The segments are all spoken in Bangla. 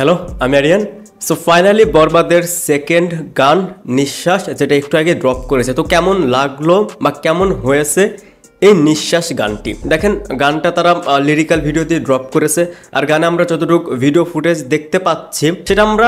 হ্যালো, আমি আরিয়ান। সো ফাইনালি বরবাদের সেকেন্ড গান নিঃশ্বাস, যেটা একটু আগে ড্রপ করেছে, তো কেমন লাগলো বা কেমন হয়েছে এই নিঃশ্বাস গানটি? দেখেন, গানটা তারা লিরিক্যাল ভিডিও দিয়ে ড্রপ করেছে, আর গানে আমরা যতটুকু ভিডিও ফুটেজ দেখতে পাচ্ছি সেটা আমরা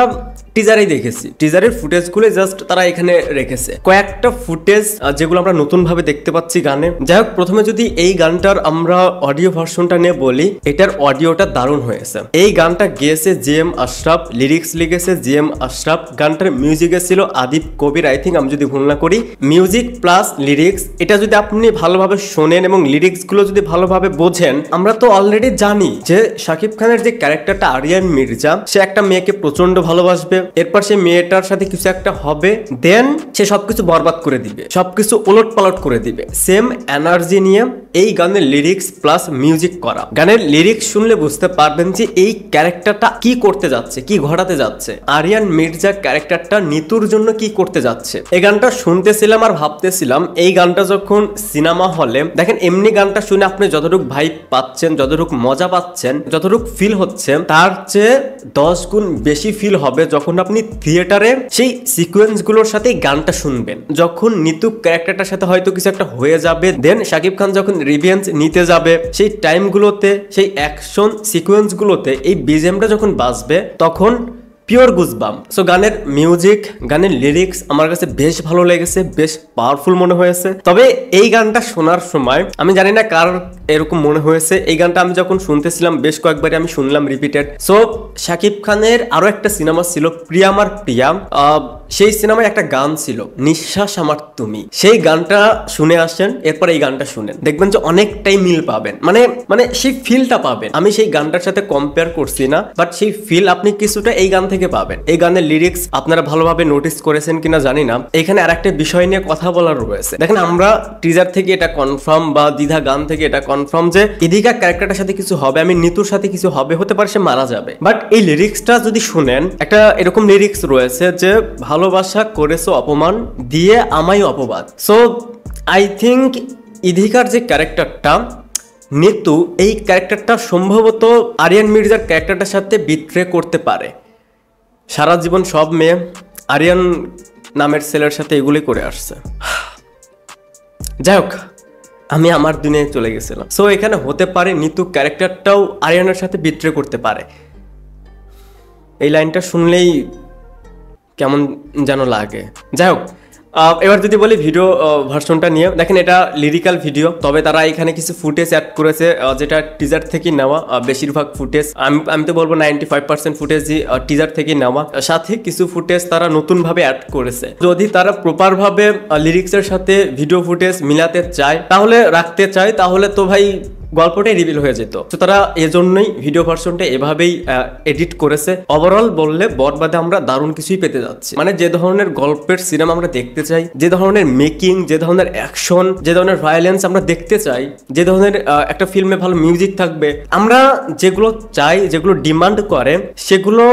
টিজারেই দেখেছি। টিজারের ফুটেজগুলো জাস্ট তারা এখানে রেখেছে, কয়েকটা ফুটেজ যেগুলো আমরা নতুনভাবে দেখতে পাচ্ছি গানে। যাই হোক, প্রথমে যদি এই গানটার আমরা অডিও ভার্সনটা নিয়ে বলি, এটার অডিওটা দারুণ হয়েছে। এই গানটা গেয়েছে জিএম আশরাফ, লিরিক্স লিখেছে জিএম আশরাফ, গানটার মিউজিকে ছিল আদিব কবির, আই থিঙ্ক, আমি যদি ভুল না করি। মিউজিক প্লাস লিরিক্স, এটা যদি আপনি ভালোভাবে শোনেন এবং লিরিক্সগুলো যদি ভালোভাবে বোঝেন, আমরা তো অলরেডি জানি যে শাকিব খানের যে ক্যারেক্টারটা আরিয়ান মির্জা, সে একটা মেয়েকে প্রচন্ড ভালোবাসবে, এরপর সে মেয়েটার সাথে কিছু একটা হবে, দেন সে সবকিছু বরবাদ করে দিবে, সবকিছু উলট পালট করে দিবে। সেম এনার্জি নিয়ে এই গানের লিরিক্স প্লাস মিউজিক করা। গানের লিরিক্স শুনলে বুঝতে পারবেন যে এই ক্যারেক্টারটা কি করতে যাচ্ছে, কি ঘটাতে যাচ্ছে। আরিয়ান মির্জা ক্যারেক্টারটা নিতুর জন্য কি করতে যাচ্ছে। এই গানটা শুনতেছিলাম আর ভাবতেছিলাম, এই গানটা যখন সিনেমা হলে দেখেন, এমনি গানটা শুনে আপনি যতটুকু ভাইব পাচ্ছেন, যতটুকু মজা পাচ্ছেন, যতটুকু ফিল হচ্ছে, তার চেয়ে 10 গুণ বেশি ফিল হবে যখন আপনি থিয়েটারে সেই সিকোয়েন্স গুলোর সাথে গানটা শুনবেন। যখন নিতু ক্যারেক্টারটার সাথে হয়তো কিছু একটা হয়ে যাবে, দেন শাকিব খান যখন রিভেঞ্জ নিতে যাবে, সেই টাইমগুলোতে, সেই অ্যাকশন সিকোয়েন্স গুলোতে এই বিজিএমটা যখন বাজবে, তখন পিওর গুজবাম। সো গানের মিউজিক, গানের লিরিক্স আমার কাছে বেশ ভালো লেগেছে, বেশ পাওয়ারফুল মনে হয়েছে। তবে এই গানটা শোনার সময় আমি জানি না কার এরকম মনে হয়েছে, এই গানটা আমি যখন শুনতেছিলাম বেশ কয়েকবারই আমি শুনলাম রিপিটেড। সো শাকিব খানের আরো একটা সিনেমা ছিল প্রিয়া আমার প্রিয়া, সেই সিনেমায় একটা গান ছিল নিঃশ্বাস আমার তুমি। সেই গানটা শুনে আসেন, এরপর এই গানটা শুনেন, দেখবেন যে অনেকটাই মিল পাবেন, মানে সেই ফিলটা পাবেন। আমি সেই গানটার সাথে কম্পেয়ার করছি না, বাট সেই ফিল আপনি কিছুটা এই গান থেকে পাবেন। এই গানের লিরিক্স আপনারা ভালোভাবে নোটিস করেছেন কিনা জানি না। এখানে আরেকটা বিষয় নিয়ে কথা বলার রয়েছে। দেখেন, আমরা টিজার থেকে এটা কনফার্ম বা দ্বিধা গান থেকে এটা কনফার্ম যে ইদিকা ক্যারেক্টারটার সাথে কিছু হবে, আমি নিতুর সাথে কিছু হবে, হতে পারে সে মারা যাবে। বাট এই লিরিক্সটা যদি শুনেন, একটা এরকম লিরিক্স রয়েছে যে ভালোবাসা করেছো অপমান, দিয়ে আমায় অপবাদ। সো আই থিঙ্ক ইদিকার যে ক্যারেক্টারটা নিতু, এই ক্যারেক্টারটা সম্ভবত আরিয়ান মির্জার ক্যারেক্টারটার সাথে বিট্রে করতে পারে। সারা জীবন সব মেয়ে আরিয়ান নামের ছেলের সাথে এগুলি করে আসছে। যাই হোক, আমি আমার দুনিয়ায় চলে গেছিলাম। সো এখানে হতে পারে নিতু ক্যারেক্টারটাও আরিয়ানের সাথে বিট্রে করতে পারে। এই লাইনটা শুনলেই কেমন যেন লাগে। যাই হোক, এবার যদি বলি ভিডিও ভার্সনটা নিয়ে, দেখেন এটা লিরিক্যাল ভিডিও, তবে তারা এখানে কিছু ফুটেজ অ্যাড করেছে যেটা টিজার থেকে নেওয়া। বেশিরভাগ ফুটেজ, আমি তো বলবো 95% ফুটেজই টিজার থেকে নেওয়া, সাথে কিছু ফুটেজ তারা নতুনভাবে অ্যাড করেছে। যদি তারা প্রপারভাবে লিরিক্সের সাথে ভিডিও ফুটেজ মিলাতে চায়, তাহলে রাখতে চায়, তাহলে তো ভাই গল্পটাই রিভিল হয়ে যেত। তো তারা এজন্যই ভিডিও ভার্সনটা এভাবেই এডিট করেছে। ওভারঅল বললে বরবাদে আমরা দারুণ কিছুই পেতে যাচ্ছি। মানে যে ধরনের গল্পের সিনেমা আমরা দেখতে চাই, যে ধরনের মেকিং, যে ধরনের অ্যাকশন, যে ধরনের ভায়োলেন্স আমরা দেখতে চাই, যে ধরনের একটা ফিল্মে ভালো মিউজিক থাকবে, আমরা যেগুলো চাই, যেগুলো ডিমান্ড করে, সেগুলো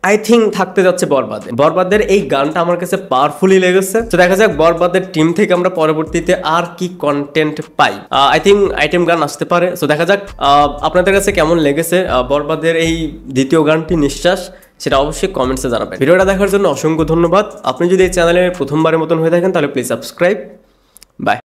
আই থিঙ্ক থাকতে যাচ্ছে বরবাদে। বরবাদের এই গানটা আমার কাছে পাওয়ারফুলি লেগেছে। তো দেখা যাক বরবাদের টিম থেকে আমরা পরবর্তীতে আর কি content pi. I think item গান আসতে পারে। সো দেখা যাক আপনাদের কাছে কেমন লেগেছে বরবাদের এই দ্বিতীয় গানটি নিঃশ্বাস, সেটা অবশ্যই কমেন্টসে জানাবেন। ভিডিওটা দেখার জন্য অসংখ্য ধন্যবাদ। আপনি যদি এই চ্যানেলে প্রথমবারের মতন হয়ে থাকেন, তাহলে প্লিজ সাবস্ক্রাইব। বাই।